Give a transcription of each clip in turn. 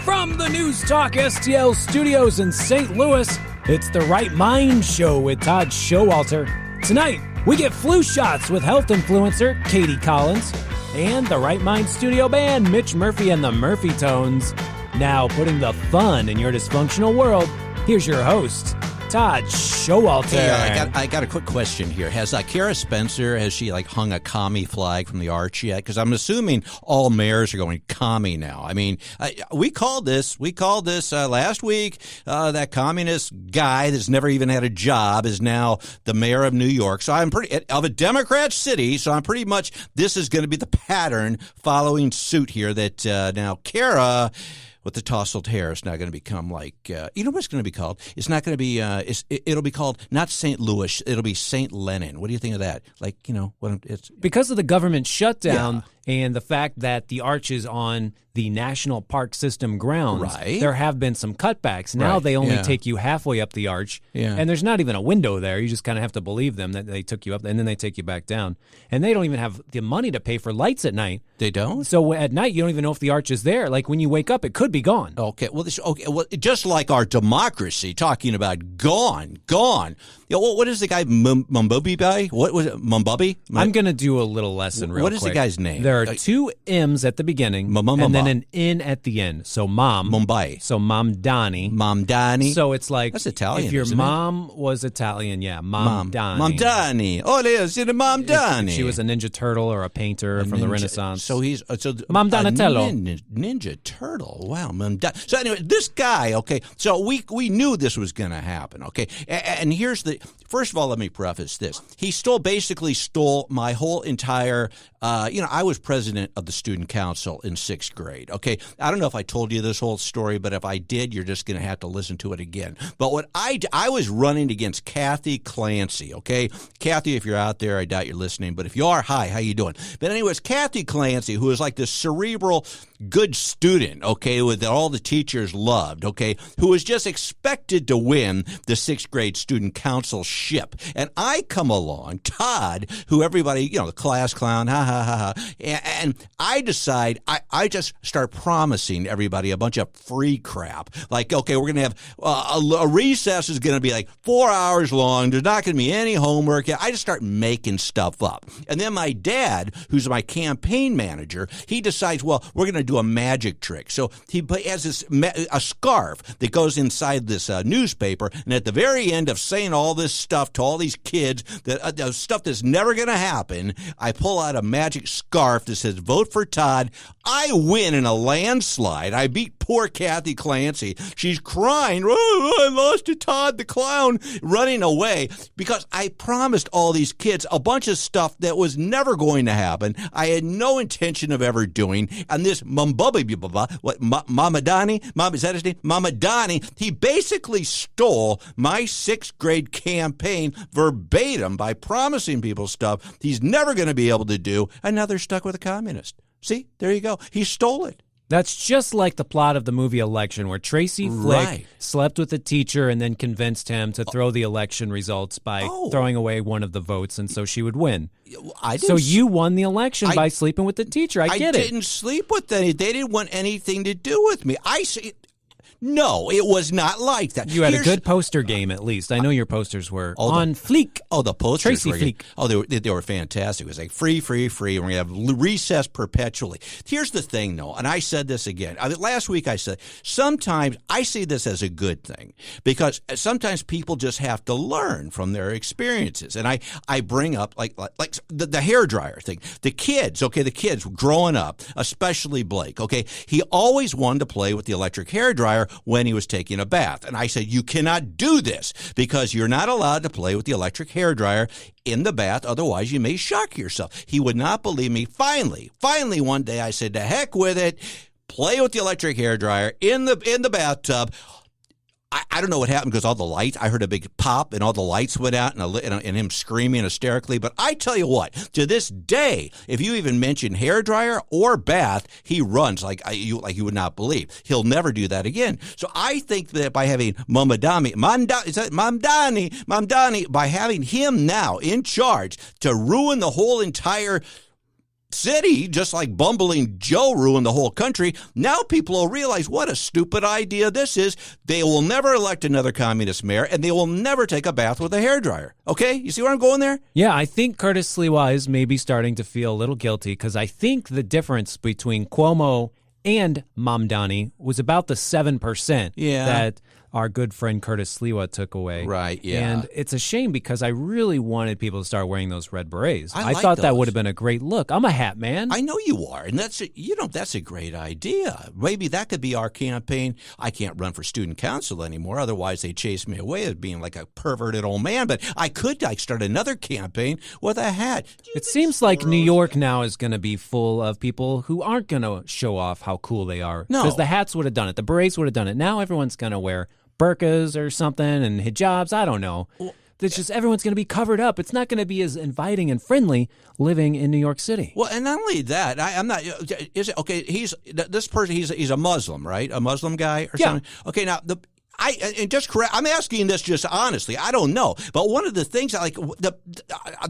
From the News Talk STL studios in St. Louis, it's the Right Mind Show with Todd Showalter. Tonight, we get flu shots with health influencer Katie Collins and the Right Mind studio band Mitch Murphy and the Murphy Tones. Now, putting the fun in your dysfunctional world, here's your host, Todd Showalter. Hey, I got a quick question here. Has Kara Spencer, has she hung a commie flag from the arch yet? Because I'm assuming all mayors are going commie now. I mean, we called this last week. That communist guy that's never even had a job is now the mayor of New York. So I'm of a Democrat city. So I'm pretty much, this is going to be the pattern following suit here that now Kara, with the tousled hair, it's not going to become like, you know what it's going to be called? It's not going to be, it'll be called not St. Louis, it'll be St. Lenin. What do you think of that? It's because of the government shutdown and the fact that the arch is on the National Park System grounds, there have been some cutbacks. Now they only take you halfway up the arch, and there's not even a window there. You just kind of have to believe them that they took you up, and then they take you back down. And they don't even have the money to pay for lights at night. They don't? So at night, you don't even know if the arch is there. Like when you wake up, it could be gone. Okay, well, just like our democracy, talking about gone. You know, what is the guy, Mumbubi guy? What was it, Mumbubi? I'm going to do a little lesson real quick. What is the guy's name? There are two M's at the beginning, and then an N at the end. So mom. Mumbai. So Mamdani. Mamdani. So it's like, that's Italian, if your isn't mom was Italian, Mamdani. Mamdani. Oh, it is. It's Mamdani. If she was a Ninja Turtle or a painter from the Renaissance. So he's Mom Donatello. Ninja Turtle. Wow. So anyway, this guy, okay, so we knew this was going to happen, okay? And here's first of all, let me preface this. He basically stole my whole entire, I was president of the student council in 6th grade, okay? I don't know if I told you this whole story, but if I did, you're just going to have to listen to it again. But what I was running against Kathy Clancy, okay? Kathy, if you're out there, I doubt you're listening, but if you are, hi, how you doing? But anyways, Kathy Clancy, who is like this cerebral, good student, okay, that all the teachers loved, okay, who was just expected to win the 6th grade student council ship. And I come along, Todd, who everybody, the class clown, ha, ha, ha, ha, and I decide, I just start promising everybody a bunch of free crap. Like, okay, we're going to have, a recess is going to be like 4 hours long. There's not going to be any homework. I just start making stuff up. And then my dad, who's my campaign manager, he decides, well, we're going to do a magic trick. So he has a scarf that goes inside this newspaper, and at the very end of saying all this stuff to all these kids, that stuff that's never going to happen, I pull out a magic scarf that says, vote for Todd. I win in a landslide. I beat poor Kathy Clancy. She's crying, oh, I lost to Todd the clown, running away, because I promised all these kids a bunch of stuff that was never going to happen. I had no intention of ever doing. And this Mamdani, is that his name? Mamdani, he basically stole my 6th grade campaign verbatim by promising people stuff he's never going to be able to do, and now they're stuck with a communist. See, there you go. He stole it. That's just like the plot of the movie Election, where Tracy Flick slept with a teacher and then convinced him to throw the election results by throwing away one of the votes, and so she would win. So you won the election by sleeping with the teacher. I get it. I didn't sleep with them. They didn't want anything to do with me. No, it was not like that. You had a good poster game, at least. I know your posters were on fleek. Oh, the posters Tracy were Fleek. Oh, they were fantastic. It was like free, and we're going to have recess perpetually. Here's the thing, though, and I said this again. Last week I said, sometimes I see this as a good thing, because sometimes people just have to learn from their experiences. And I bring up like the hairdryer thing. The kids growing up, especially Blake, okay, he always wanted to play with the electric hairdryer when he was taking a bath. And I said, you cannot do this because you're not allowed to play with the electric hairdryer in the bath. Otherwise, you may shock yourself. He would not believe me. Finally, one day I said, to heck with it. Play with the electric hairdryer in the bathtub. I don't know what happened because all the lights, I heard a big pop and all the lights went out and him screaming hysterically. But I tell you what, to this day, if you even mention hairdryer or bath, he runs like you would not believe. He'll never do that again. So I think that by having Mamdani, by having him now in charge to ruin the whole entire city, just like bumbling Joe ruined the whole country. Now people will realize what a stupid idea this is. They will never elect another communist mayor, and they will never take a bath with a hairdryer. Okay? You see where I'm going there? Yeah, I think Curtis Sliwa is maybe starting to feel a little guilty because I think the difference between Cuomo and Mamdani was about the 7% that our good friend Curtis Sliwa took away. Right, yeah. And it's a shame because I really wanted people to start wearing those red berets. I like thought that those. would have been a great look. I'm a hat man. I know you are, and that's a great idea. Maybe that could be our campaign. I can't run for student council anymore, otherwise they chase me away as being like a perverted old man. But I could start another campaign with a hat. It seems like New York now is going to be full of people who aren't going to show off how cool they are. No. Because the hats would have done it. The berets would have done it. Now everyone's going to wear burqas or something and hijabs. I don't know. It's just everyone's going to be covered up. It's not going to be as inviting and friendly living in New York City. Well, and not only that, I'm not. Is it okay? This person. He's a Muslim, right? A Muslim guy or something. Okay, now and just correct. I'm asking this just honestly. I don't know, but one of the things I like the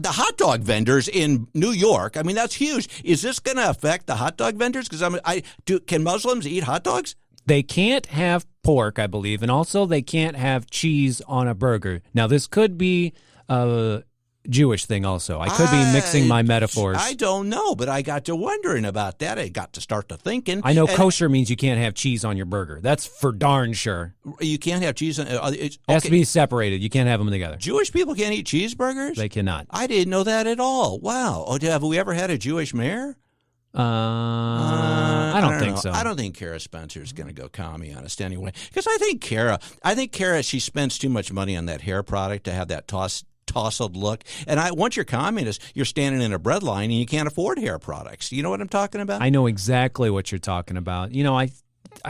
hot dog vendors in New York. I mean, that's huge. Is this going to affect the hot dog vendors? Because can Muslims eat hot dogs? They can't have pork, I believe, and also they can't have cheese on a burger. Now, this could be a Jewish thing also. I could be mixing my metaphors. I don't know, but I got to wondering about that. I got to start to thinking. I know kosher means you can't have cheese on your burger. That's for darn sure. You can't have cheese on It has to be separated. You can't have them together. Jewish people can't eat cheeseburgers? They cannot. I didn't know that at all. Wow. Oh, have we ever had a Jewish mayor? I don't think so. I don't think Kara Spencer is going to go commie on us anyway. Because I think Kara, she spends too much money on that hair product to have that tousled look. And once you're communist, you're standing in a bread line and you can't afford hair products. You know what I'm talking about? I know exactly what you're talking about. You know, I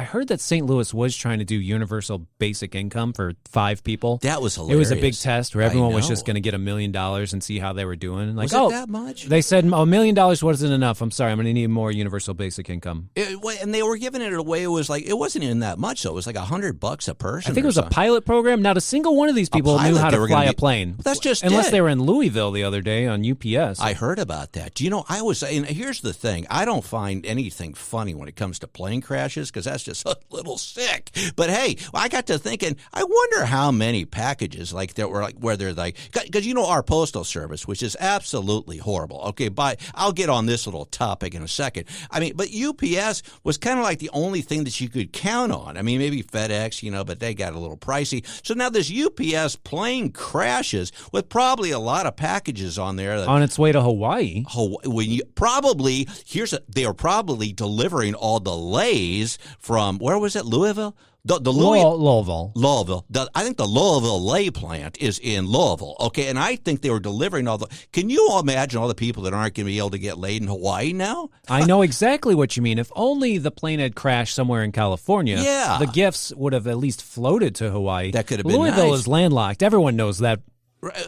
heard that St. Louis was trying to do universal basic income for 5 people. That was hilarious. It was a big test where everyone was just going to get $1 million and see how they were doing. Like, was it that much? They said $1 million wasn't enough. I'm sorry, I'm going to need more universal basic income. And they were giving it away. It was like it wasn't even that much. Though. It was like $100 a person. I think it was a pilot program. Not a single one of these people knew how to fly a plane. That's just unless they were in Louisville the other day on UPS. I heard about that. Do you know? And here's the thing. I don't find anything funny when it comes to plane crashes because that's just a little sick. But hey, I got to thinking, I wonder how many packages like there were, like where they're like, because you know our postal service, which is absolutely horrible. Okay, I'll get on this little topic in a second. I mean, but UPS was kind of like the only thing that you could count on. I mean, maybe FedEx, but they got a little pricey. So now this UPS plane crashes with probably a lot of packages on there. On its way to Hawaii. They are probably delivering all the lays from, where was it, Louisville? Louisville. I think the Louisville lay plant is in Louisville. Okay, and I think they were delivering all the. Can you imagine all the people that aren't going to be able to get laid in Hawaii now? I know exactly what you mean. If only the plane had crashed somewhere in California, the gifts would have at least floated to Hawaii. That could have been Louisville nice. is landlocked. Everyone knows that.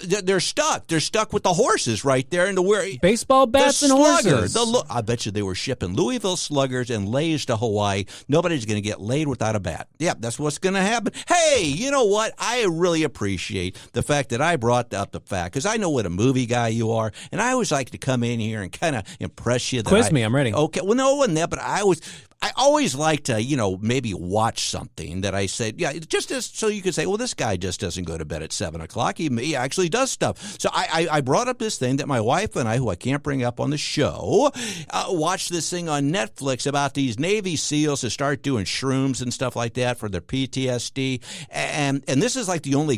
They're stuck. They're stuck with the horses right there in the baseball bats and horses. I bet you they were shipping Louisville sluggers and lays to Hawaii. Nobody's going to get laid without a bat. Yeah, that's what's going to happen. Hey, you know what? I really appreciate the fact that I brought up the fact because I know what a movie guy you are, and I always like to come in here and kind of impress you. Quiz me. I'm ready. Okay. Well, no, it wasn't that, but I always like to, maybe watch something that I said, just so you could say, well, this guy just doesn't go to bed at 7 o'clock. He actually does stuff. So I brought up this thing that my wife and I, who I can't bring up on the show, watched this thing on Netflix about these Navy SEALs that start doing shrooms and stuff like that for their PTSD. And this is like the only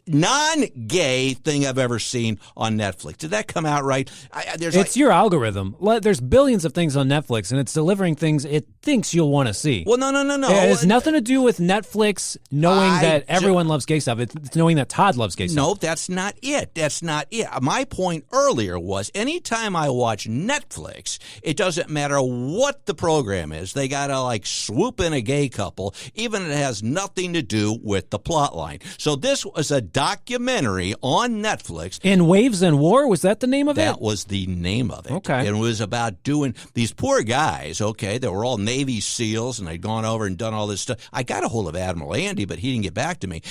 non-gay thing I've ever seen on Netflix. Did that come out right? It's your algorithm. There's billions of things on Netflix, and it's delivering things it thinks you'll want to see. Well, no. It has nothing to do with Netflix knowing that everyone loves gay stuff. It's knowing that Todd loves gay stuff. No, that's not it. My point earlier was anytime I watch Netflix, it doesn't matter what the program is. They got to swoop in a gay couple, even if it has nothing to do with the plot line. So this was a documentary on Netflix. In Waves and War, was that the name of it? That was the name of it. Okay. It was about doing these poor guys, okay, that were all Navy SEALs, and they'd gone over and done all this stuff. I got a hold of Admiral Andy, but he didn't get back to me.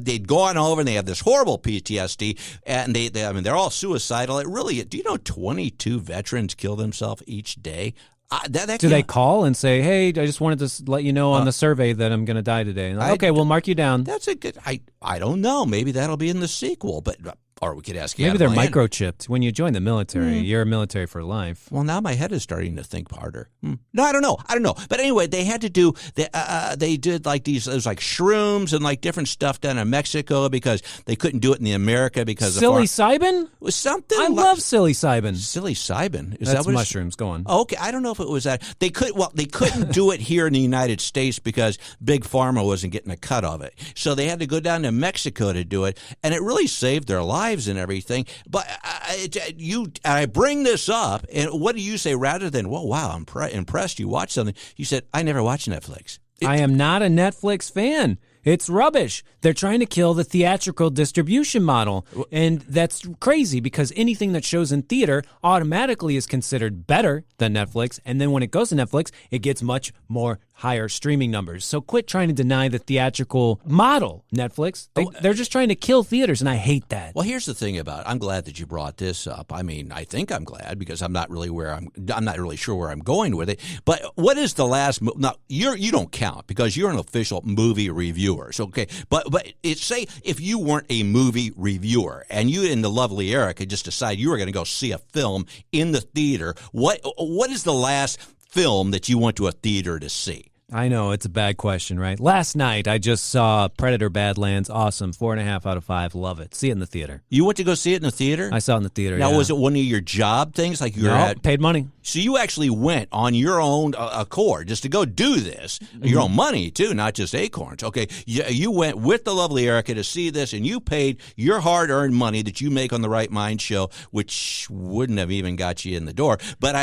They'd gone over, and they have this horrible PTSD, and they're all suicidal. Do you know 22 veterans kill themselves each day? Do they call and say, hey, I just wanted to let you know on the survey that I'm going to die today? Okay, we'll mark you down. That's a good, I don't know. Maybe that'll be in the sequel, or we could ask you. Maybe they're microchipped. When you join the military, you're military for life. Well, now my head is starting to think harder. No, I don't know. But anyway, they had to do, they did like these, it was like shrooms and like different stuff down in Mexico because they couldn't do it in America because psilocybin? Was something. I love psilocybin. Psilocybin? Is That's that what mushrooms. Go on. Okay, I don't know if it was that. They couldn't do it here in the United States because Big Pharma wasn't getting a cut of it. So they had to go down to Mexico to do it, and it really saved their lives and everything. But I bring this up, and what do you say rather than, well, wow, I'm impressed you watched something? You said, I never watch Netflix. I am not a Netflix fan. It's rubbish. They're trying to kill the theatrical distribution model. And that's crazy because anything that shows in theater automatically is considered better than Netflix. And then when it goes to Netflix, it gets much more higher streaming numbers. So quit trying to deny the theatrical model, Netflix. They're just trying to kill theaters, and I hate that. Well, here's the thing about it. I'm glad that you brought this up. I mean, I think I'm glad because I'm not really sure where I'm going with it. But what is the last now you don't count because you're an official movie reviewer. So, okay. But say if you weren't a movie reviewer and you and the lovely Erica just decide you were going to go see a film in the theater, what is the last film that you went to a theater to see? I know, it's a bad question, right? Last night, I just saw Predator Badlands. Awesome. 4.5 out of 5. Love it. See it in the theater. You went to go see it in the theater? I saw it in the theater, Now, yeah. was it one of your job things? Like you were at? Paid money. So you actually went on your own accord just to go do this. Your own money, too, not just acorns. Okay, you went with the lovely Erica to see this, and you paid your hard-earned money that you make on the Right Mind show, which wouldn't have even got you in the door. But,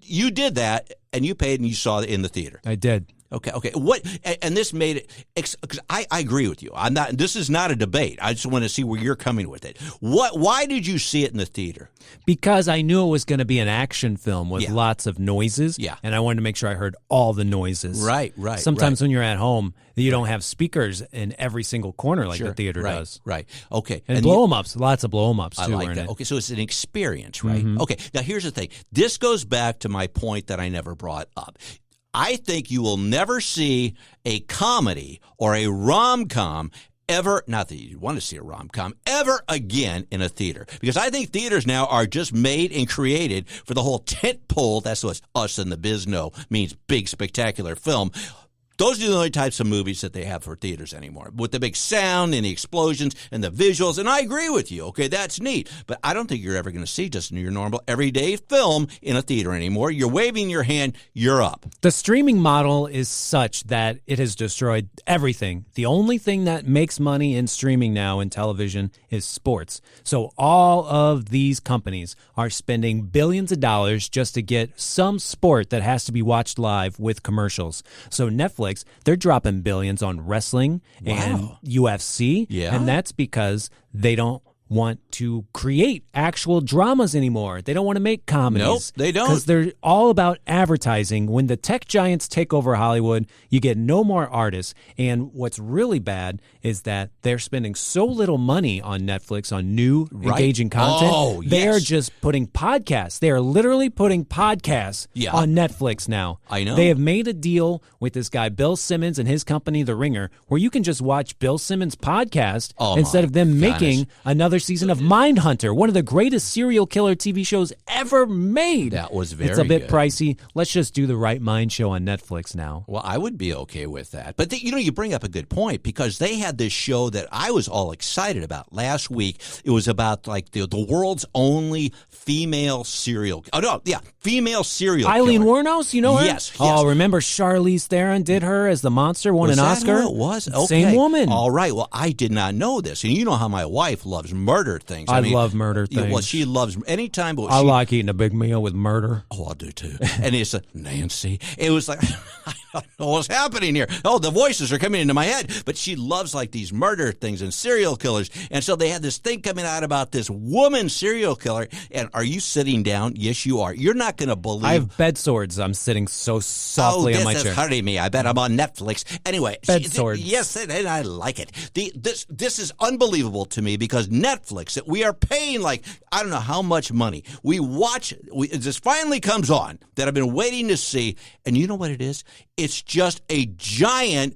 you did that, and you paid, and you saw it in the theater. I did. Okay. What? And this made it because I agree with you. I'm not. This is not a debate. I just want to see where you're coming with it. Why did you see it in the theater? Because I knew it was going to be an action film with lots of noises. Yeah. And I wanted to make sure I heard all the noises. Right. Sometimes when you're at home, you don't have speakers in every single corner like the theater does. Right. Okay. And blow-em-ups. Lots of blow-em-ups too. I like that. Okay. So it's an experience, right? Okay. Now here's the thing. This goes back to my point that I never brought up. I think you will never see a comedy or a rom-com ever, not that you want to see a rom-com, ever again in a theater. Because I think theaters now are just made and created for the whole tent pole, that's what us in the biz know, means big, spectacular film. Those are the only types of movies that they have for theaters anymore, with the big sound and the explosions and the visuals. And I agree with you. Okay, that's neat. But I don't think you're ever going to see just your normal everyday film in a theater anymore. You're waving your hand, you're up. The streaming model is such that it has destroyed everything. The only thing that makes money in streaming now in television is sports. So all of these companies are spending billions of dollars just to get some sport that has to be watched live with commercials. So Netflix, they're dropping billions on wrestling and UFC. Yeah. And that's because they don't want to create actual dramas anymore. They don't want to make comedies. Nope, they don't. Because they're all about advertising. When the tech giants take over Hollywood, you get no more artists. And what's really bad is that they're spending so little money on Netflix on new engaging content. Oh, They yes. are just putting podcasts. They are literally putting podcasts on Netflix now. I know. They have made a deal with this guy, Bill Simmons, and his company, The Ringer, where you can just watch Bill Simmons' podcast instead of them making another season of Mindhunter, one of the greatest serial killer TV shows ever made. That was very It's a bit good. pricey. Let's just do the Right Mind show on Netflix now. Well, I would be okay with that. But, you bring up a good point because they had this show that I was all excited about last week. It was about like the world's only female serial female serial Eileen killer. Wuornos, you know her? Yes. Oh, remember Charlize Theron did her as the monster, won Was an that Oscar? who it was? Okay. Same woman. All right. Well, I did not know this. And you know how my wife loves murder things. I love murder Yeah, things. well, she loves anytime. I like eating a big meal with murder. Oh, I do too. And it's Nancy. It was like don't know what's happening here. Oh, the voices are coming into my head. But she loves like these murder things and serial killers. And so they had this thing coming out about this woman serial killer. And are you sitting down? Yes, you are. You're not going to believe. I have bed swords. I'm sitting so softly on my chair. This is hurting me. I bet I'm on Netflix. Anyway. Bed swords. Yes, and I like it. This is unbelievable to me because Netflix, we are paying like, I don't know how much money. We watch, this finally comes on that I've been waiting to see. And you know what it is? It's just a giant,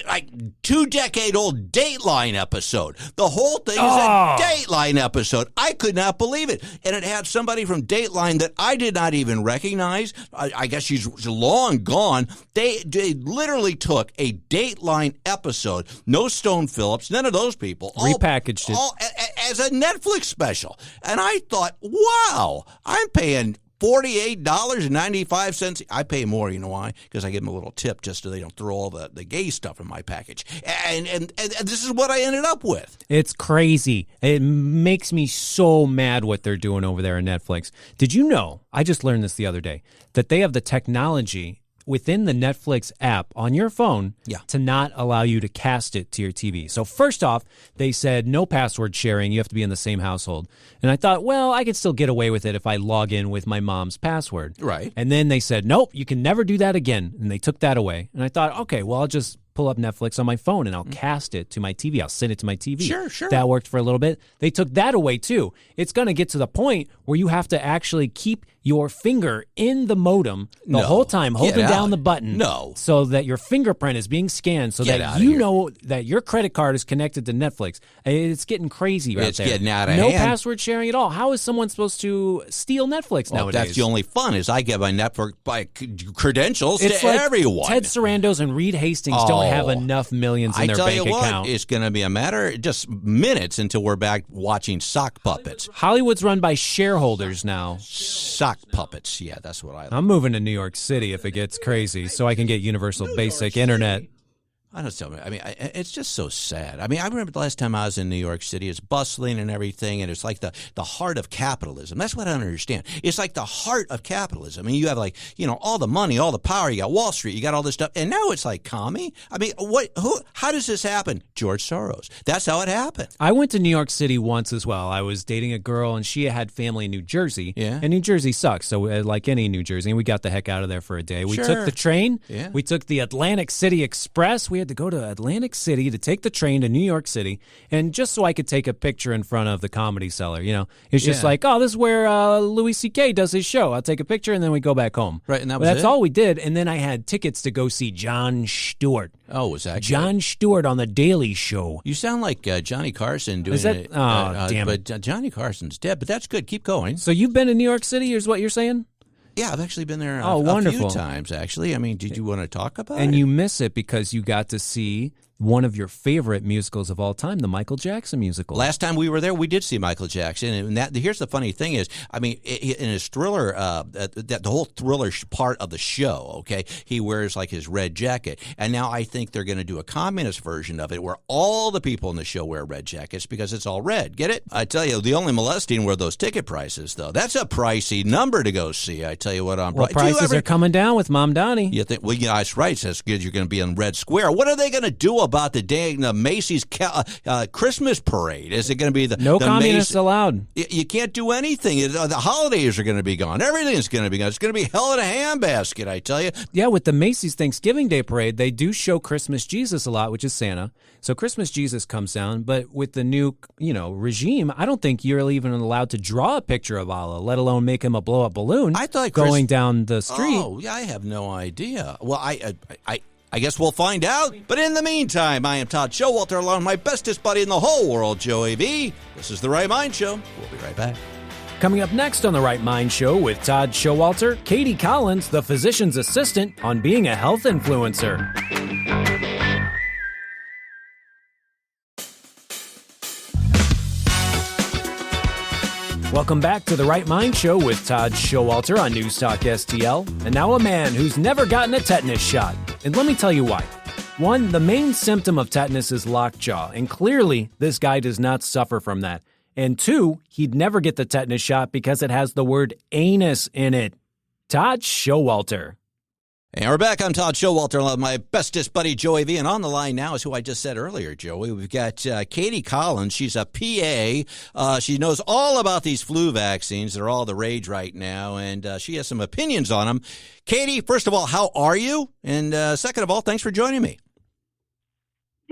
like 2-decade-old Dateline episode. The whole thing is a Dateline episode. I could not believe it. And it had somebody from Dateline that I did not even recognize. I guess she's long gone. They literally took a Dateline episode, no Stone Phillips, none of those people. Repackaged it. All as a Netflix special. And I thought, wow, I'm paying $48.95. I pay more, you know why? Because I give them a little tip just so they don't throw all the gay stuff in my package. And this is what I ended up with. It's crazy. It makes me so mad what they're doing over there on Netflix. Did you know, I just learned this the other day, that they have the technology within the Netflix app on your phone to not allow you to cast it to your TV. So first off, they said no password sharing. You have to be in the same household. And I thought, well, I could still get away with it if I log in with my mom's password. Right. And then they said, nope, you can never do that again. And they took that away. And I thought, okay, well, I'll just pull up Netflix on my phone and I'll cast it to my TV. I'll send it to my TV. Sure. That worked for a little bit. They took that away too. It's going to get to the point where you have to actually keep your finger in the modem the whole time, holding down the button. No. So that your fingerprint is being scanned so that you know that your credit card is connected to Netflix. It's getting crazy right there. It's getting out of hand. No password sharing at all. How is someone supposed to steal Netflix nowadays? That's the only fun is I get my Netflix credentials to like everyone. Ted Sarandos and Reed Hastings don't have enough millions in their bank account. It's going to be a matter of just minutes until we're back watching sock puppets. Hollywood's run by shareholders now. Sock puppets. Yeah, that's what I like. I'm moving to New York City if it gets crazy so I can get universal basic internet. I don't know. I mean, it's just so sad. I mean, I remember the last time I was in New York City. It's bustling and everything, and it's like the heart of capitalism. That's what I don't understand. It's like the heart of capitalism. I mean, you have like, all the money, all the power. You got Wall Street. You got all this stuff, and now it's like commie. I mean, how does this happen? George Soros. That's how it happened. I went to New York City once as well. I was dating a girl, and she had family in New Jersey. Yeah. And New Jersey sucks, so like any New Jersey, and we got the heck out of there for a day. We took the train. Yeah. We took the Atlantic City Express. We had to go to Atlantic City to take the train to New York City, and just so I could take a picture in front of the Comedy Cellar. It's just like, oh, this is where Louis C.K. does his show. I'll take a picture, and then we go back home. Right, and that's all we did. And then I had tickets to go see Jon Stewart. Oh, was that Jon Stewart on The Daily Show? You sound like Johnny Carson doing it. Oh, damn it. But Johnny Carson's dead, but that's good. Keep going. So you've been to New York City, is what you're saying? Yeah, I've actually been there a few times, actually. I mean, did you want to talk about it? And you miss it because you got to see one of your favorite musicals of all time, the Michael Jackson musical. Last time we were there, we did see Michael Jackson. And here's the funny thing is, I mean, in his Thriller, the whole Thriller part of the show, okay, he wears like his red jacket. And now I think they're going to do a communist version of it where all the people in the show wear red jackets because it's all red. Get it? I tell you, the only molesting were those ticket prices, though. That's a pricey number to go see. I tell you what, prices are coming down with Mamdani. You think, well, yeah, that's right. That's good. You're going to be in Red Square. What are they going to do about the Macy's Christmas parade? Is it going to be no communists allowed? You can't do anything. The holidays are going to be gone. Everything's going to be gone. It's going to be hell in a handbasket, I tell you. Yeah, with the Macy's Thanksgiving Day parade, they do show Christmas Jesus a lot, which is Santa. So Christmas Jesus comes down, but with the new, regime, I don't think you're even allowed to draw a picture of Allah, let alone make him a blow-up balloon. I thought going down the street. Oh, yeah, I have no idea. Well, I guess we'll find out. But in the meantime, I am Todd Showalter, along with my bestest buddy in the whole world, Joey V. This is The Right Mind Show. We'll be right back. Coming up next on The Right Mind Show with Todd Showalter, Katie Collins, the physician's assistant on being a health influencer. Welcome back to The Right Mind Show with Todd Showalter on News Talk STL. And now a man who's never gotten a tetanus shot. And let me tell you why. One, the main symptom of tetanus is lockjaw, and clearly this guy does not suffer from that. And two, he'd never get the tetanus shot because it has the word anus in it. Todd Showalter. And we're back. I'm Todd Showalter, my bestest buddy, Joey V. And on the line now is who I just said earlier, Joey. We've got Katie Collins. She's a PA. She knows all about these flu vaccines. They're all the rage right now, and she has some opinions on them. Katie, first of all, how are you? And second of all, thanks for joining me.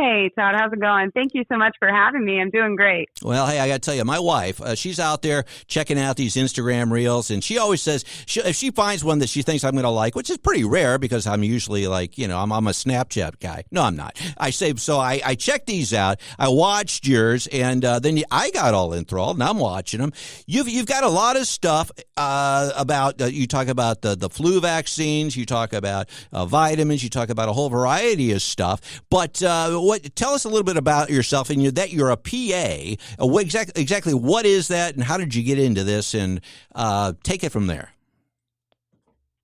Hey, Todd, how's it going? Thank you so much for having me. I'm doing great. Well, hey, I got to tell you, my wife, she's out there checking out these Instagram reels, and she always says if she finds one that she thinks I'm going to like, which is pretty rare because I'm usually like, I'm a Snapchat guy. No, I'm not. I checked these out. I watched yours, and then I got all enthralled, and I'm watching them. You've got a lot of stuff about, you talk about the flu vaccines, you talk about vitamins, you talk about a whole variety of stuff, but tell us a little bit about yourself and that you're a PA. Exactly what is that, and how did you get into this? And take it from there.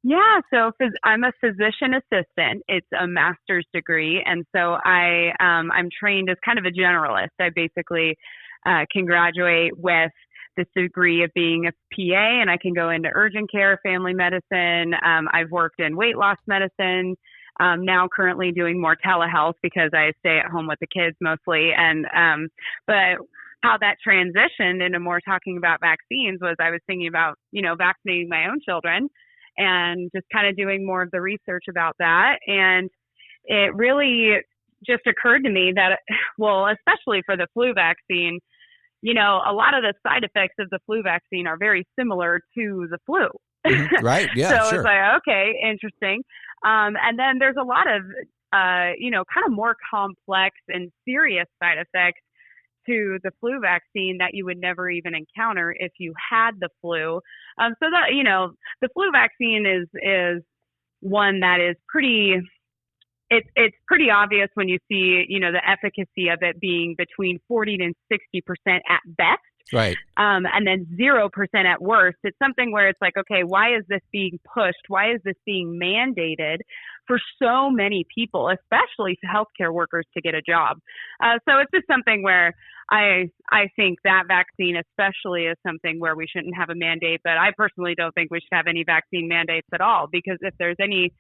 Yeah, so I'm a physician assistant. It's a master's degree, and so I'm trained as kind of a generalist. I basically can graduate with this degree of being a PA, and I can go into urgent care, family medicine. I've worked in weight loss medicine. Now currently doing more telehealth because I stay at home with the kids mostly. And, but how that transitioned into more talking about vaccines was I was thinking about, vaccinating my own children and just kind of doing more of the research about that. And it really just occurred to me that, well, especially for the flu vaccine, a lot of the side effects of the flu vaccine are very similar to the flu. Right. Yeah. So sure. It's like, okay, interesting. And then there's a lot of, kind of more complex and serious side effects to the flu vaccine that you would never even encounter if you had the flu. So that, the flu vaccine is one that is pretty, it's pretty obvious when you see, the efficacy of it being between 40 and 60% at best. Right. And then 0% at worst. It's something where it's like, okay, why is this being pushed? Why is this being mandated for so many people, especially healthcare workers, to get a job? So it's just something where I think that vaccine especially is something where we shouldn't have a mandate, but I personally don't think we should have any vaccine mandates at all, because if there's any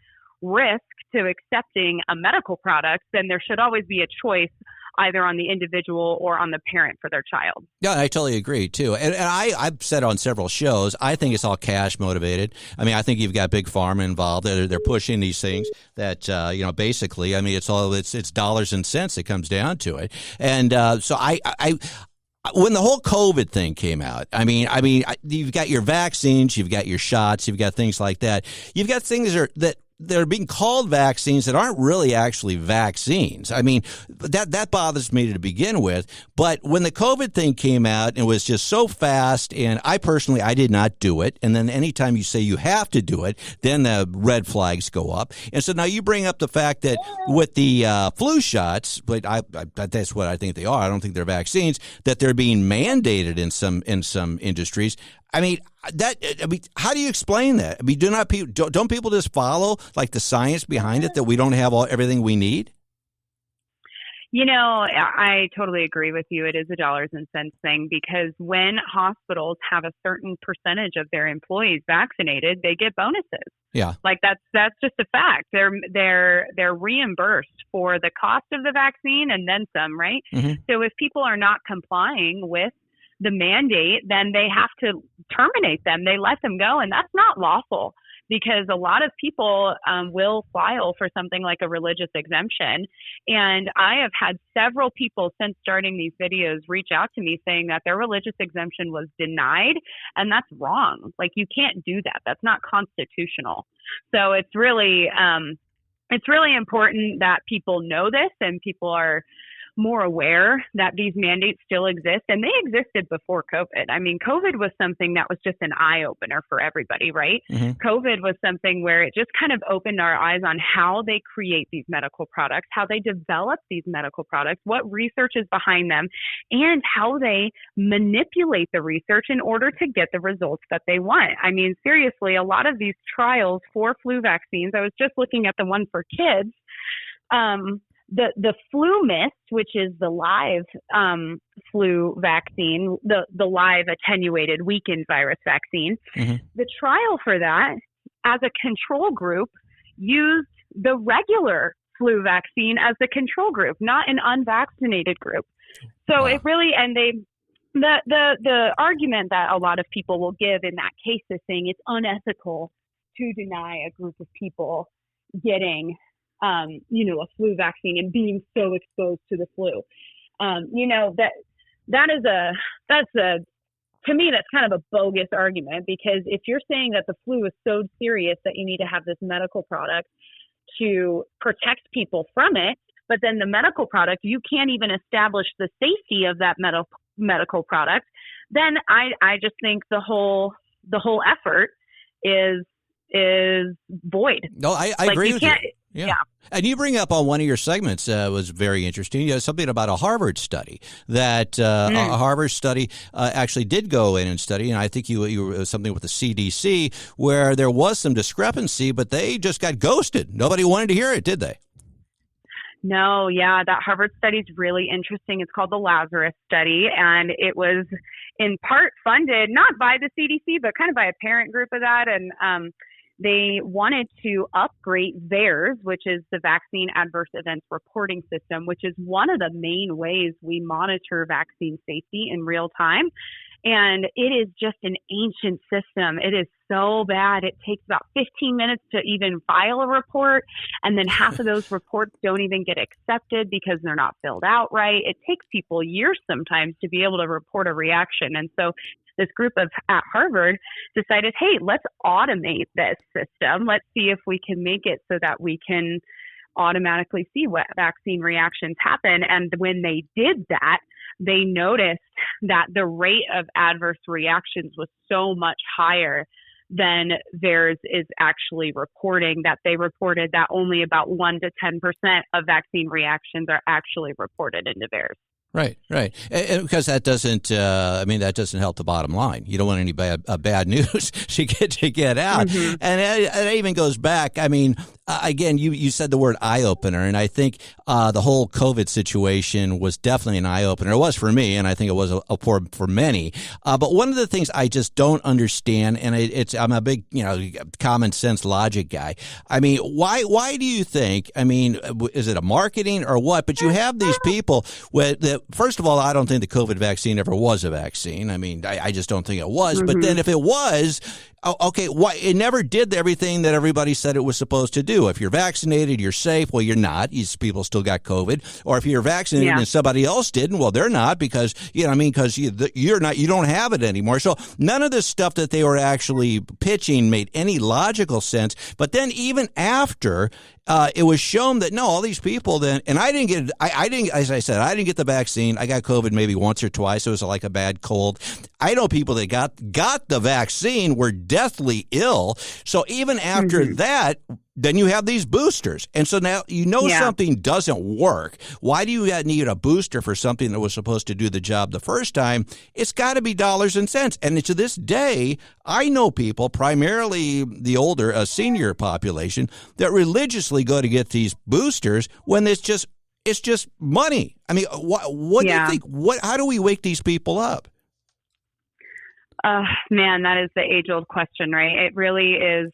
risk to accepting a medical product, then there should always be a choice either on the individual or on the parent for their child. Yeah, I totally agree, too. And I've said on several shows, I think it's all cash motivated. I mean, I think you've got Big Pharma involved. They're pushing these things that, basically, I mean, it's dollars and cents that comes down to it. And so I when the whole COVID thing came out, I mean, you've got your vaccines, you've got your shots, you've got things like that. You've got things that they're being called vaccines that aren't really actually vaccines. I mean, that bothers me to begin with. But when the COVID thing came out, it was just so fast, and I did not do it. And then anytime you say you have to do it, then the red flags go up. And so now you bring up the fact that with the flu shots, but that's what I think they are. I don't think they're vaccines, that they're being mandated in some industries. I mean, how do you explain that? I mean, don't people just follow like the science behind it, that we don't have everything we need? I totally agree with you. It is a dollars and cents thing, because when hospitals have a certain percentage of their employees vaccinated, they get bonuses. Yeah. Like that's just a fact. They're reimbursed for the cost of the vaccine and then some, right? Mm-hmm. So if people are not complying with the mandate, then they have to terminate them. They let them go. And that's not lawful, because a lot of people will file for something like a religious exemption. And I have had several people since starting these videos reach out to me saying that their religious exemption was denied. And that's wrong. Like, you can't do that. That's not constitutional. So it's really important that people know this, and people are more aware that these mandates still exist, and they existed before COVID. I mean, COVID was something that was just an eye-opener for everybody, right? Mm-hmm. COVID was something where it just kind of opened our eyes on how they create these medical products, how they develop these medical products, what research is behind them, and how they manipulate the research in order to get the results that they want. I mean, seriously, a lot of these trials for flu vaccines, I was just looking at the one for kids, the flu mist, which is the live flu vaccine, the live attenuated weakened virus vaccine, mm-hmm. The trial for that, as a control group, used the regular flu vaccine as the control group, not an unvaccinated group. So Wow. it really, and the argument that a lot of people will give in that case is saying it's unethical to deny a group of people getting, a flu vaccine and being so exposed to the flu. To me, that's kind of a bogus argument, because if you're saying that the flu is so serious that you need to have this medical product to protect people from it, but then the medical product, you can't even establish the safety of that medical product, then I just think the whole effort is void. No, I agree with you. Yeah. And you bring up on one of your segments was very interesting. You know, something about a Harvard study that a Harvard study actually did go in and study, and I think you were something with the CDC where there was some discrepancy, but they just got ghosted. Nobody wanted to hear it, did they? No, yeah, that Harvard study is really interesting. It's called the Lazarus study, and it was in part funded not by the CDC, but kind of by a parent group of that, and they wanted to upgrade VAERS, which is the Vaccine Adverse Events Reporting System, which is one of the main ways we monitor vaccine safety in real time. And it is just an ancient system. It is so bad. It takes about 15 minutes to even file a report. And then half of those reports don't even get accepted because they're not filled out right. It takes people years sometimes to be able to report a reaction. And so this group at Harvard decided, hey, let's automate this system. Let's see if we can make it so that we can automatically see what vaccine reactions happen. And when they did that, they noticed that the rate of adverse reactions was so much higher than theirs is actually reporting, that they reported that only about 1 to 10% of vaccine reactions are actually reported into theirs. Right. And because that doesn't, that doesn't help the bottom line. You don't want any bad news to get out. Mm-hmm. And it even goes back. I mean, again, you said the word eye opener, and I think the whole COVID situation was definitely an eye opener. It was for me, and I think it was for many. But one of the things I just don't understand, and I'm a big, common sense logic guy. I mean, why do you think? I mean, is it a marketing or what? But you have these people that. First of all, I don't think the COVID vaccine ever was a vaccine. I mean, I just don't think it was. Mm-hmm. But then if it was, okay, why it never did everything that everybody said it was supposed to do. If you're vaccinated, you're safe. Well, you're not. These people still got COVID. Or if you're vaccinated and somebody else didn't, well, they're not because, because you're not, you don't have it anymore. So none of this stuff that they were actually pitching made any logical sense. But then even after, it was shown that no, all these people then, and I didn't get, as I said, I didn't get the vaccine. I got COVID maybe once or twice. It was like a bad cold. I know people that got the vaccine were deathly ill. So even after that, then you have these boosters. And so now something doesn't work. Why do you need a booster for something that was supposed to do the job the first time? It's got to be dollars and cents. And to this day, I know people, primarily the older, senior population, that religiously go to get these boosters when it's just money. I mean, what do you think? How do we wake these people up? Man, that is the age-old question, right? It really is.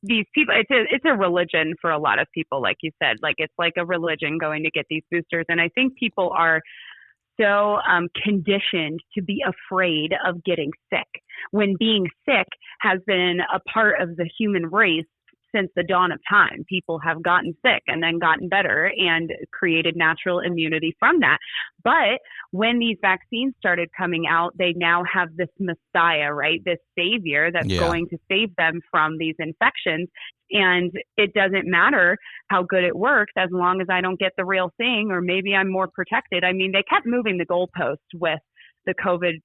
These people, it's a religion for a lot of people, like you said. Like, it's like a religion going to get these boosters. And I think people are so conditioned to be afraid of getting sick, when being sick has been a part of the human race since the dawn of time. People have gotten sick and then gotten better and created natural immunity from that. But when these vaccines started coming out, they now have this messiah, right? This savior that's going to save them from these infections. And it doesn't matter how good it works as long as I don't get the real thing, or maybe I'm more protected. I mean, they kept moving the goalpost with the COVID,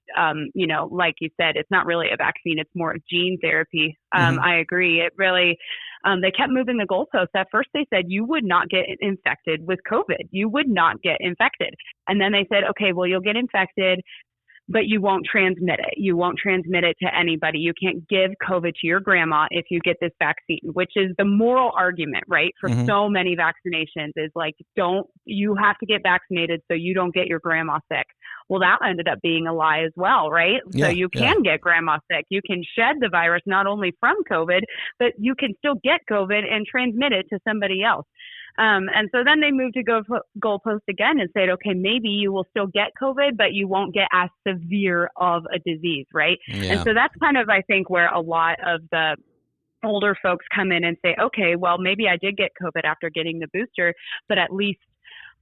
like you said, it's not really a vaccine. It's more gene therapy. I agree. It really, they kept moving the goalposts. At first they said you would not get infected with COVID. You would not get infected. And then they said, okay, well, you'll get infected, but you won't transmit it. You won't transmit it to anybody. You can't give COVID to your grandma if you get this vaccine, which is the moral argument, right? For so many vaccinations is like, you have to get vaccinated so you don't get your grandma sick. Well, that ended up being a lie as well, right? So you can get grandma sick. You can shed the virus not only from COVID, but you can still get COVID and transmit it to somebody else. And so then they moved to goalpost again and said, okay, maybe you will still get COVID, but you won't get as severe of a disease, right? Yeah. And so that's kind of, I think, where a lot of the older folks come in and say, okay, well, maybe I did get COVID after getting the booster, but at least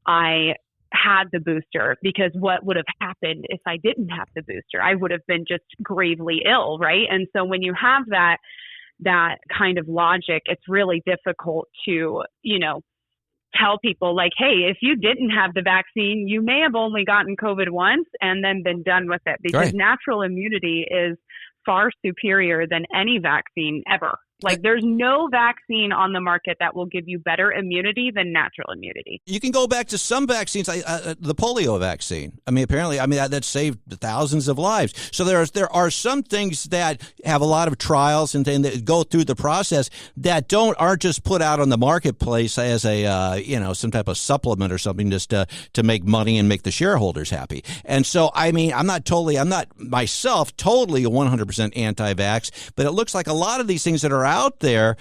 I had the booster, because what would have happened if I didn't have the booster? I would have been just gravely ill, right? And so when you have that kind of logic, it's really difficult to, tell people like, hey, if you didn't have the vaccine, you may have only gotten COVID once and then been done with it, because natural immunity is far superior than any vaccine ever. Like, there's no vaccine on the market that will give you better immunity than natural immunity. You can go back to some vaccines, the polio vaccine. Apparently, that saved thousands of lives. So there are some things that have a lot of trials and that go through the process that aren't just put out on the marketplace as a some type of supplement or something just to make money and make the shareholders happy. And so, I'm not myself totally 100% anti-vax, but it looks like a lot of these things that are out there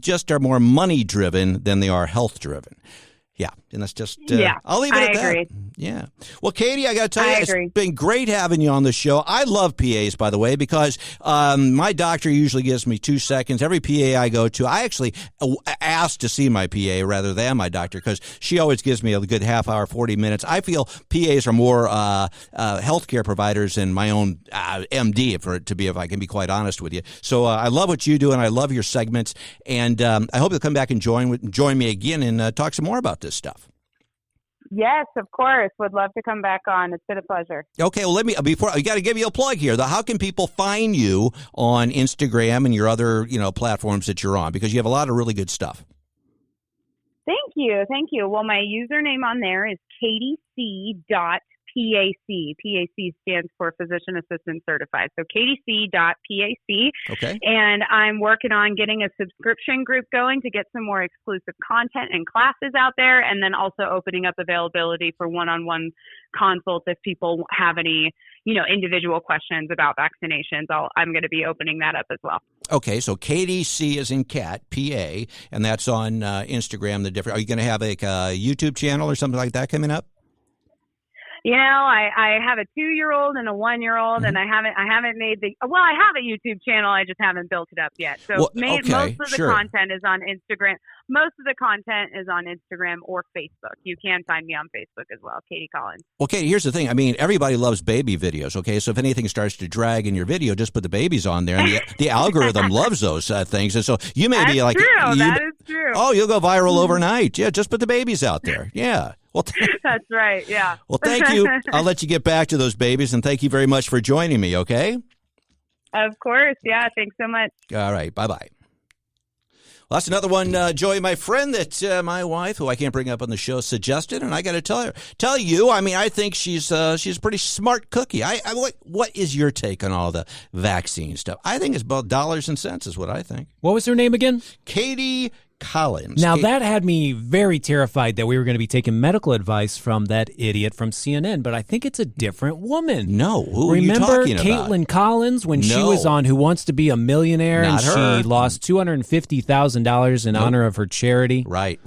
just are more money driven than they are health driven. Yeah, and that's just I'll leave it at that. Yeah. Well, Katie, I got to tell you, it's been great having you on the show. I love PAs, by the way, because my doctor usually gives me 2 seconds. Every PA I go to, I actually ask to see my PA rather than my doctor, because she always gives me a good half hour, 40 minutes. I feel PAs are more healthcare providers than my own MD, if I can be quite honest with you. So I love what you do, and I love your segments, and I hope you'll come back and join me again and talk some more about this stuff. Yes, of course. Would love to come back on. It's been a pleasure. Okay, well, I got to give you a plug here. How can people find you on Instagram and your other, platforms that you're on? Because you have a lot of really good stuff. Thank you. Well, my username on there is katec.pac. PAC stands for Physician Assistant Certified. So katec.pac. Okay. And I'm working on getting a subscription group going to get some more exclusive content and classes out there, and then also opening up availability for one-on-one consults if people have any, individual questions about vaccinations. I'm going to be opening that up as well. Okay, so KDC is in cat, PA, and that's on Instagram. Are you going to have a YouTube channel or something like that coming up? I have a 2-year-old and a 1-year-old, and I haven't made I have a YouTube channel. I just haven't built it up yet. So most of the content is on Instagram. Most of the content is on Instagram or Facebook. You can find me on Facebook as well, Katie Collins. Well, Katie, here's the thing. Everybody loves baby videos, okay? So if anything starts to drag in your video, just put the babies on there, and the algorithm loves those things. And so you may be like... That is true. Oh, you'll go viral overnight. Yeah, just put the babies out there. Yeah. Well, that's right. Yeah. Well, thank you. I'll let you get back to those babies, and thank you very much for joining me, okay? Of course. Yeah. Thanks so much. All right. Bye-bye. Well, that's another one, Joey, my friend, that my wife, who I can't bring up on the show, suggested, and I got to tell you, I think she's a pretty smart cookie. What is your take on all the vaccine stuff? I think it's about dollars and cents is what I think. What was her name again? Katie Collins. Now, that had me very terrified that we were going to be taking medical advice from that idiot from CNN, but I think it's a different woman. No, who are you talking about? Remember Caitlin Collins when she was on Who Wants to Be a Millionaire? Not her. She lost $250,000 in honor of her charity? Right.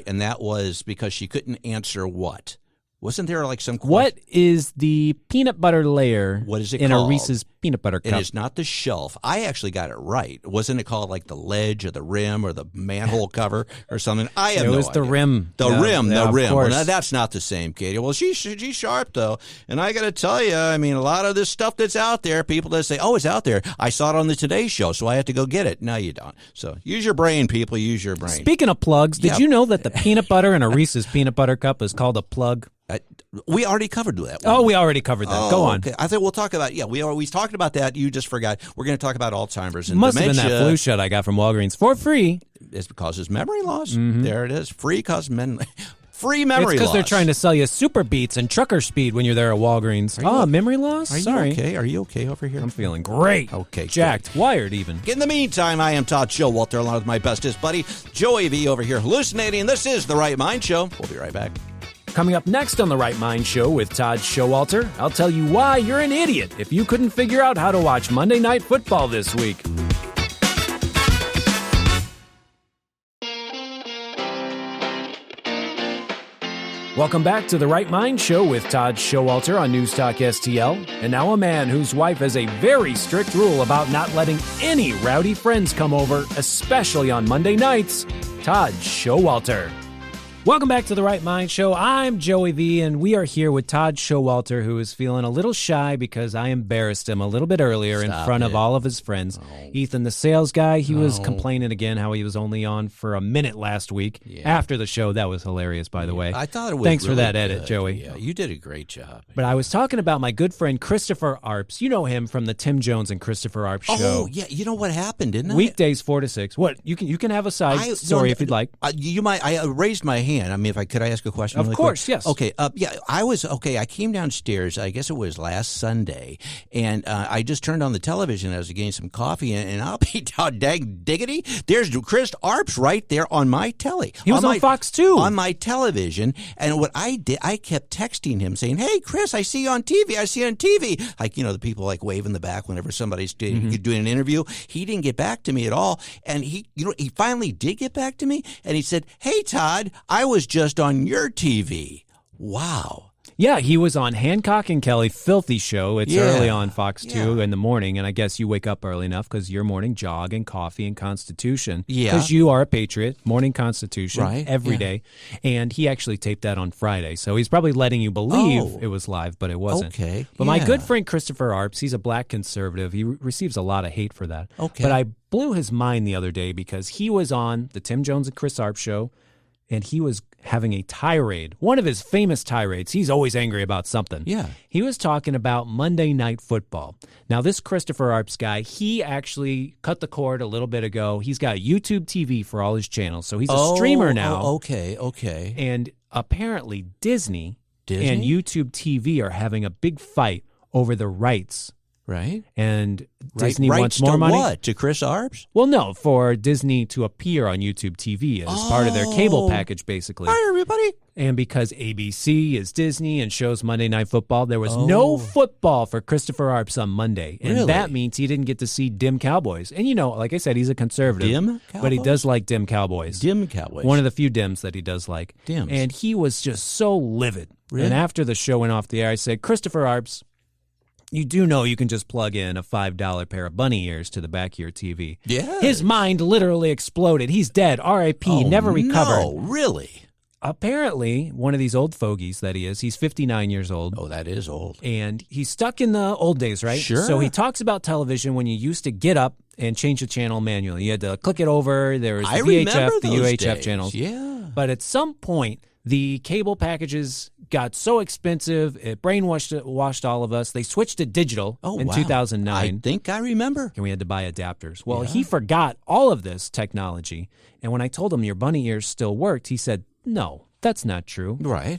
And that was because she couldn't answer what? Wasn't there some question? What is the peanut butter layer what is it in called? A Reese's peanut butter cup? It is not the shelf. I actually got it right. Wasn't it called the ledge or the rim or the manhole cover or something? I have no idea. It was the rim. The rim. Well, that's not the same, Katie. Well, she's sharp, though. And I got to tell you, a lot of this stuff that's out there, people that say, oh, it's out there. I saw it on the Today Show, so I have to go get it. No, you don't. So use your brain, people. Use your brain. Speaking of plugs, did you know that the peanut butter in a Reese's peanut butter cup is called a plug? We already covered that one. Oh, we already covered that. Go on. Okay. I think we'll talk about, we talked about that. You just forgot. We're going to talk about Alzheimer's and Must dementia. Have been that flu shot I got from Walgreens for free. It's because it's memory loss. Mm-hmm. There it is. Free because Free memory loss. It's because they're trying to sell you super beats and trucker speed when you're there at Walgreens. Memory loss? Sorry. Are you okay over here? I'm feeling great. Okay. Jacked. Good. Wired even. In the meantime, I am Todd Showalter along with my bestest buddy, Joey V over here hallucinating. This is The Right Mind Show. We'll be right back. Coming up next on The Right Mind Show with Todd Showalter, I'll tell you why you're an idiot if you couldn't figure out how to watch Monday Night Football this week. Welcome back to The Right Mind Show with Todd Showalter on News Talk STL. And now a man whose wife has a very strict rule about not letting any rowdy friends come over, especially on Monday nights, Todd Showalter. Welcome back to The Right Mind Show. I'm Joey V, and we are here with Todd Showalter, who is feeling a little shy because I embarrassed him a little bit earlier in front of all of his friends. Ethan, the sales guy, he was complaining again how he was only on for a minute last week after the show. That was hilarious, by the way. I thought it was Thanks really for that good. edit, Joey. Yeah, you did a great job. But I was talking about my good friend Christopher Arps. You know him from the Tim Jones and Christopher Arps show. Oh, yeah. You know what happened, didn't I? Weekdays 4 to 6. What? You can have a side story if you'd like. You might. I raised my hand. I mean, if I could, I ask a question? Of really course, quick? yes. Okay. I came downstairs. I guess it was last Sunday, and I just turned on the television. I was getting some coffee, and I'll be down dang diggity. There's Chris Arps right there on my telly. He was on Fox 2. On my television, and what I did, I kept texting him saying, "Hey, Chris, I see you on TV. I see you on TV." Like, the people like wave in the back whenever somebody's doing an interview. He didn't get back to me at all, and he finally did get back to me, and he said, "Hey, Todd, I was just on your TV." Wow. Yeah, he was on Hancock and Kelly, filthy show. It's early on Fox 2 in the morning, and I guess you wake up early enough because your morning jog and coffee and Constitution. Yeah. Because you are a patriot, morning Constitution every day. And he actually taped that on Friday, so he's probably letting you believe it was live, but it wasn't. Okay. But my good friend Christopher Arps, he's a black conservative. He receives a lot of hate for that. Okay. But I blew his mind the other day because he was on the Tim Jones and Chris Arps show, and he was having a tirade, one of his famous tirades. He's always angry about something. Yeah. He was talking about Monday Night Football. Now, this Christopher Arps guy, he actually cut the cord a little bit ago. He's got YouTube TV for all his channels, so he's a streamer now. Okay. And apparently Disney and YouTube TV are having a big fight over the rights. Right. And Disney wants more money. What? To Chris Arps? Well, no, for Disney to appear on YouTube TV as part of their cable package, basically. Hi, everybody. And because ABC is Disney and shows Monday Night Football, there was no football for Christopher Arps on Monday. And that means he didn't get to see Dim Cowboys. And, like I said, he's a conservative. Dim Cowboys? But he does like Dim Cowboys. Dim Cowboys. One of the few Dims that he does like. Dims. And he was just so livid. Really? And after the show went off the air, I said, Christopher Arps, you do know you can just plug in a $5 pair of bunny ears to the back of your TV. Yeah. His mind literally exploded. He's dead. R.I.P. Never recovered. No, really? Apparently, one of these old fogies that he is, he's 59 years old. Oh, that is old. And he's stuck in the old days, right? Sure. So he talks about television when you used to get up and change the channel manually. You had to click it over. There was the VHF, the UHF channels. Yeah. But at some point, the cable packages got so expensive, it washed all of us. They switched to digital in 2009. I think I remember. And we had to buy adapters. Well, he forgot all of this technology. And when I told him your bunny ears still worked, he said, no, that's not true. Right.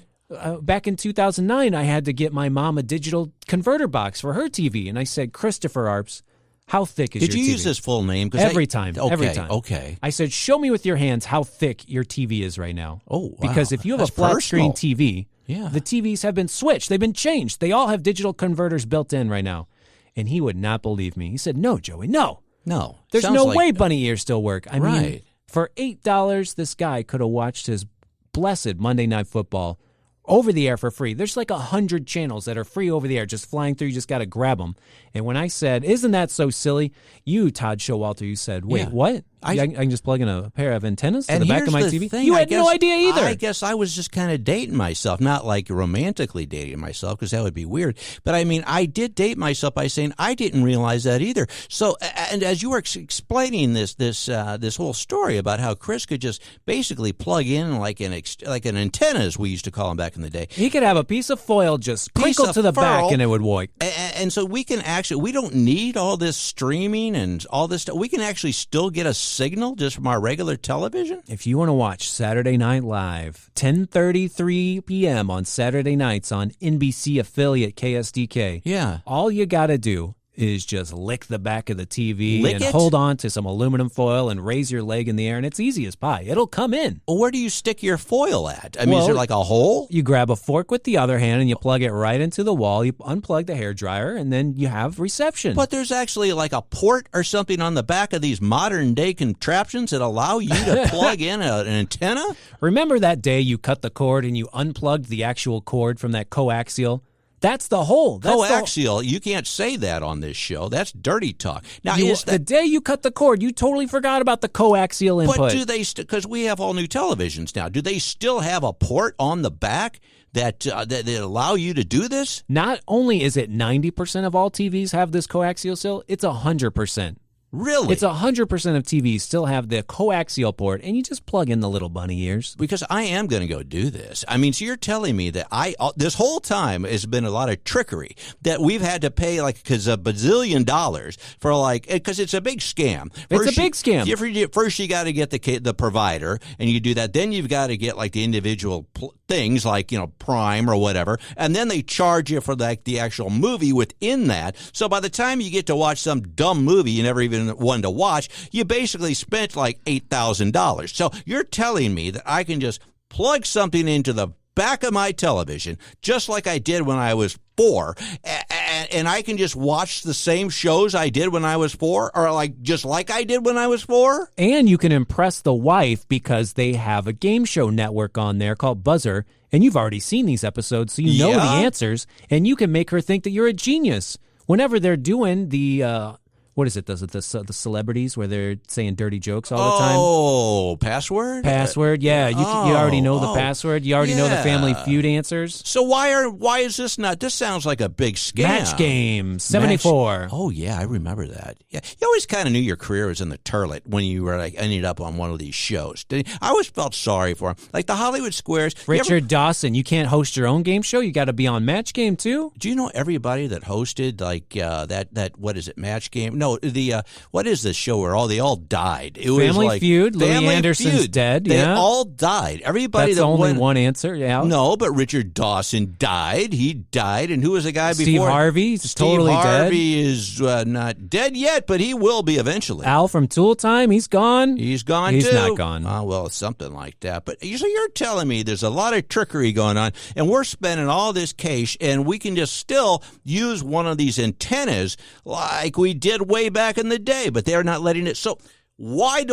Back in 2009, I had to get my mom a digital converter box for her TV. And I said, Christopher Arps, how thick is your TV? Did you use his full name? Every time. Okay. I said, show me with your hands how thick your TV is right now. Oh, wow. Because if you have a flat screen TV, the TVs have been switched. They've been changed. They all have digital converters built in right now. And he would not believe me. He said, no, Joey, no. No. There's no way bunny ears still work. I mean, for $8, this guy could have watched his blessed Monday Night Football over the air for free. There's like 100 channels that are free over the air, just flying through. You just got to grab them. And when I said, isn't that so silly? You, Todd Showalter, you said, wait, what? I can just plug in a pair of antennas to the back of my TV? You had no idea either. I guess I was just kind of dating myself, not like romantically dating myself, because that would be weird. But I mean, I did date myself by saying I didn't realize that either. So, and as you were explaining this whole story about how Chris could just basically plug in like an antenna, as we used to call them back in the day. He could have a piece of foil just crinkled to the back, and it would work. And so we don't need all this streaming and all this stuff. We can actually still get a signal just from our regular television? If you want to watch Saturday Night Live, 10:33 p.m. on Saturday nights on NBC affiliate KSDK, Yeah. all you got to do is just lick the back of the TV Lick and it? hold on to some aluminum foil and raise your leg in the air, and it's easy as pie. It'll come in. Well, where do you stick your foil at? I mean, is Well, there like a hole? You grab a fork with the other hand and you plug it right into the wall. You unplug the hairdryer, and then you have reception. But there's actually like a port or something on the back of these modern-day contraptions that allow you to plug in an antenna? Remember that day you cut the cord and you unplugged the actual cord from that coaxial? That's the hole. That's Coaxial, you can't say that on this show. That's dirty talk. Now, the day you cut the cord, you totally forgot about the coaxial input. But do they, because we have all new televisions now, do they still have a port on the back that allow you to do this? Not only is it 90% of all TVs have this coaxial still, it's 100%. Really? It's 100% of TVs still have the coaxial port, and you just plug in the little bunny ears. Because I am going to go do this. I mean, so you're telling me that this whole time has been a lot of trickery that we've had to pay like a bazillion dollars for because it's a big scam. It's a big scam. First, you got to get the provider, and you do that. Then you've got to get like the individual things like, Prime or whatever. And then they charge you for like the actual movie within that. So by the time you get to watch some dumb movie you never even wanted to watch, you basically spent like $8,000. So you're telling me that I can just plug something into the back of my television, just like I did when I was 4, and I can just watch the same shows I did when I was 4, or just like I did when I was 4? And you can impress the wife because they have a game show network on there called Buzzer, and you've already seen these episodes, so you know the answers, and you can make her think that you're a genius. Whenever they're doing the... what is it? Does it the celebrities where they're saying dirty jokes all the time? Oh, password? Password, yeah. You already know the password. You already know the Family Feud answers. So why is this not? This sounds like a big scam. Match Game 74. Oh yeah, I remember that. Yeah, you always kind of knew your career was in the toilet when you were ended up on one of these shows. I always felt sorry for him. Like the Hollywood Squares. Richard Dawson, you can't host your own game show. You got to be on Match Game too. Do you know everybody that hosted that? What is it? Match Game? No. What is this show where they all died? It Family was like Feud. Louis Anderson's dead. They yeah, all died. Everybody. That's only one answer. Yeah. No, but Richard Dawson died. He died, and who was the guy before? Steve Harvey. Steve totally Harvey dead. Is not dead yet, but he will be eventually. Al from Tool Time. He's gone. He's gone. He's too. not gone. Well, it's something like that. But so you're telling me there's a lot of trickery going on, and we're spending all this cash, and we can just still use one of these antennas like we did way back in the day, but they're not letting it. So why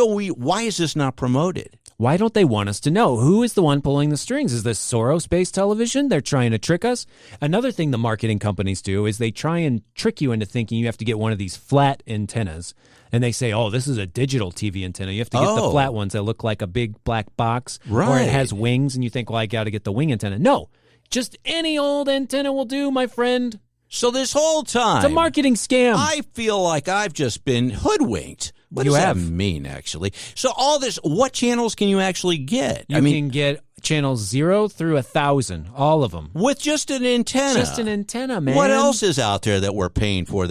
is this not promoted? Why don't they want us to know? Who is the one pulling the strings? Is this Soros-based television? They're trying to trick us. Another thing the marketing companies do is they try and trick you into thinking you have to get one of these flat antennas. And they say, oh, this is a digital TV antenna. You have to get the flat ones that look like a big black box. Right. Or it has wings, and you think, well, I got to get the wing antenna. No, just any old antenna will do, my friend. So this whole time, it's a marketing scam. I feel like I've just been hoodwinked. What does that mean, actually? So all this, what channels can you actually get? You can get channels 0 through 1,000, all of them. With just an antenna. Just an antenna, man. What else is out there that we're paying for?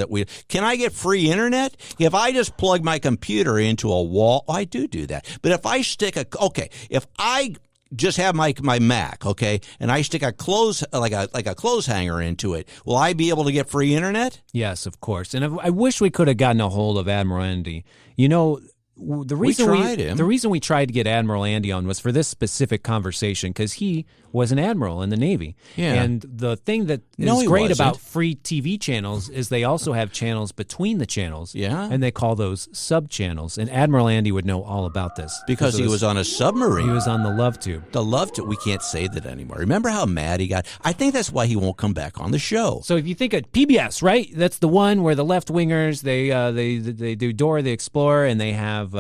Can I get free internet? If I just plug my computer into a wall, I do that. But if I if I just have my Mac, okay, and I stick a clothes hanger into it, will I be able to get free internet? Yes, of course. And I wish we could have gotten a hold of Admiral Andy. The reason we tried to get Admiral Andy on was for this specific conversation because he was an admiral in the Navy. Yeah. And the thing that is great about free TV channels is they also have channels between the channels. Yeah. And they call those sub-channels. And Admiral Andy would know all about this. Because he was on a submarine. He was on the Love Tube. The Love Tube. We can't say that anymore. Remember how mad he got? I think that's why he won't come back on the show. So if you think of PBS, right? That's the one where the left-wingers, they do Dora the Explorer, and they have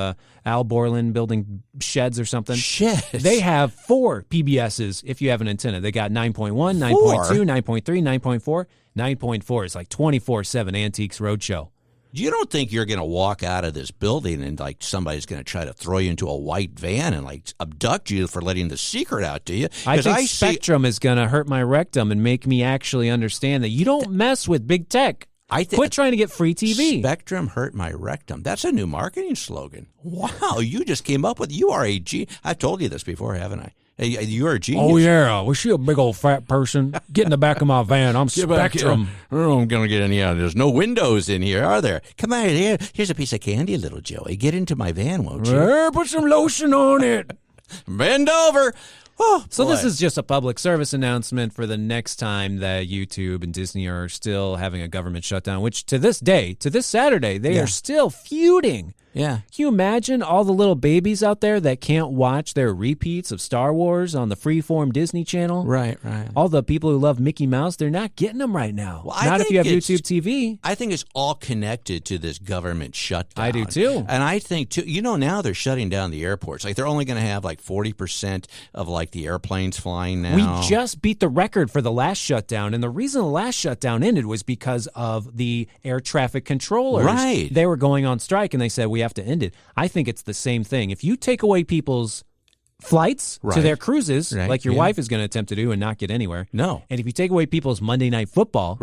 Al Borland building sheds or something. Sheds? They have 4 PBSs if you have an antenna. They got 9.1, 9.2, 9.3, 9.4. 9.4 is like 24/7 Antiques Roadshow. You don't think you're going to walk out of this building and somebody's going to try to throw you into a white van and abduct you for letting the secret out, do you? I think Spectrum is going to hurt my rectum and make me actually understand that you don't mess with big tech. Quit trying to get free TV. Spectrum hurt my rectum. That's a new marketing slogan. Wow, you just came up with. You are a genius. I've told you this before, haven't I? You're a genius. Oh, yeah. Was she a big old fat person? Get in the back of my van. I'm Spectrum. I'm going to get any out. There's no windows in here, are there? Come on here. Here's a piece of candy, little Joey. Get into my van, won't you? Put some lotion on it. Bend over. Oh, so this is just a public service announcement for the next time that YouTube and Disney are still having a government shutdown, which to this day, to this Saturday, they are still feuding. Yeah. Can you imagine all the little babies out there that can't watch their repeats of Star Wars on the freeform Disney Channel? Right, right. All the people who love Mickey Mouse, they're not getting them right now. Well, not if you have YouTube TV. I think it's all connected to this government shutdown. I do too. And I think, too, now they're shutting down the airports. Like, they're only going to have like 40% of like the airplanes flying now. We just beat the record for the last shutdown. And the reason the last shutdown ended was because of the air traffic controllers. Right. They were going on strike and they said, we have to end it. I think it's the same thing. If you take away people's flights to their cruises, like your wife is going to attempt to do and not get anywhere. No. And if you take away people's Monday Night Football,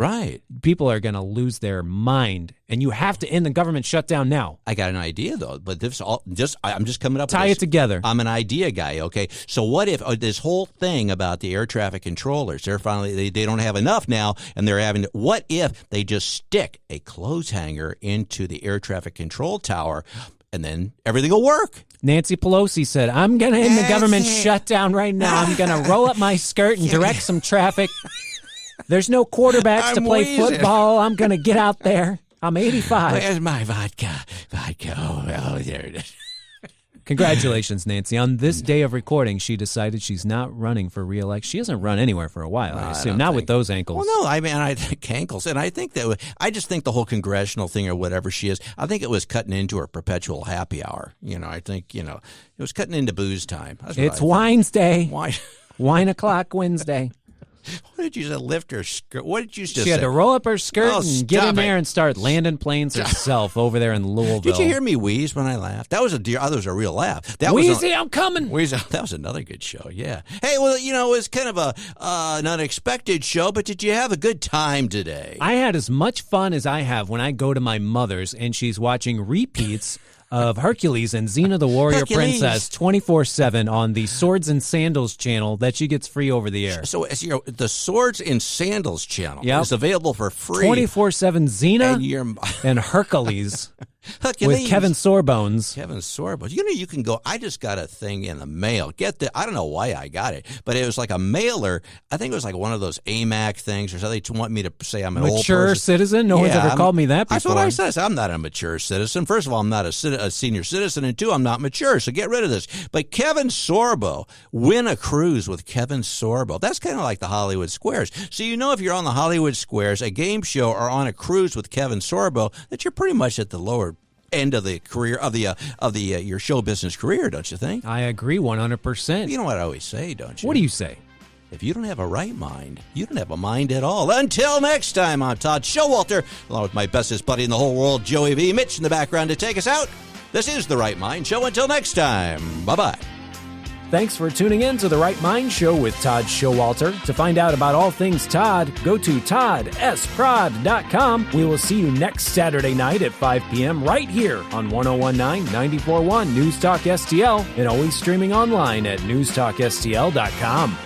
people are going to lose their mind. And you have to end the government shutdown now. I got an idea, though, but I'm just coming up with Tie it together. I'm an idea guy, okay? So what if this whole thing about the air traffic controllers, they're finally, they don't have enough now, and they're having, what if they just stick a clothes hanger into the air traffic control tower, and then everything will work? Nancy Pelosi said, I'm going to end the government shutdown right now. I'm going to roll up my skirt and direct some traffic. There's no quarterbacks to play football. I'm going to get out there. I'm 85. Where's my vodka? Oh, there it is. Congratulations, Nancy. On this day of recording, she decided she's not running for re-election. She hasn't run anywhere for a while, I assume. Not with those ankles. Well, no, I mean, I think ankles. And I think I just think the whole congressional thing or whatever she is, I think it was cutting into her perpetual happy hour. I think, it was cutting into booze time. It's Wine's Day. Wine o'clock Wednesday. What did you say? Lift her skirt? What did you just say? She had to roll up her skirt and get in there and start landing planes herself over there in Louisville. Did you hear me wheeze when I laughed? That was a real laugh. Wheezy, I'm coming. That was another good show, yeah. Hey, well, it was kind of an unexpected show, but did you have a good time today? I had as much fun as I have when I go to my mother's and she's watching repeats of Hercules and Xena the Warrior Princess 24/7 on the Swords and Sandals channel that she gets free over the air. So the Swords and Sandals channel is available for free. 24/7 Xena and Hercules. With Kevin Sorbones. Kevin Sorbones. You can go. I just got a thing in the mail. I don't know why I got it, but it was like a mailer. I think it was like one of those AMAC things or something. They want me to say I'm an old mature citizen. No one's ever called me that before. That's what I said. I said, I'm not a mature citizen. First of all, I'm not a senior citizen, and two, I'm not mature. So get rid of this. But Kevin Sorbo, win a cruise with Kevin Sorbo. That's kind of like the Hollywood Squares. So if you're on the Hollywood Squares, a game show, or on a cruise with Kevin Sorbo, that you're pretty much at the lower end of the career of your show business career, don't you think? I agree 100%. You know what I always say, don't you? What do you say? If you don't have a right mind, you don't have a mind at all. Until next time, I'm Todd Showalter, along with my bestest buddy in the whole world, Joey V. Mitch, in the background to take us out. This is The Right Mind Show. Until next time, bye-bye. Thanks for tuning in to The Right Mind Show with Todd Showalter. To find out about all things Todd, go to toddsprod.com. We will see you next Saturday night at 5 p.m. right here on 101.9 94.1 News Talk STL and always streaming online at newstalkstl.com.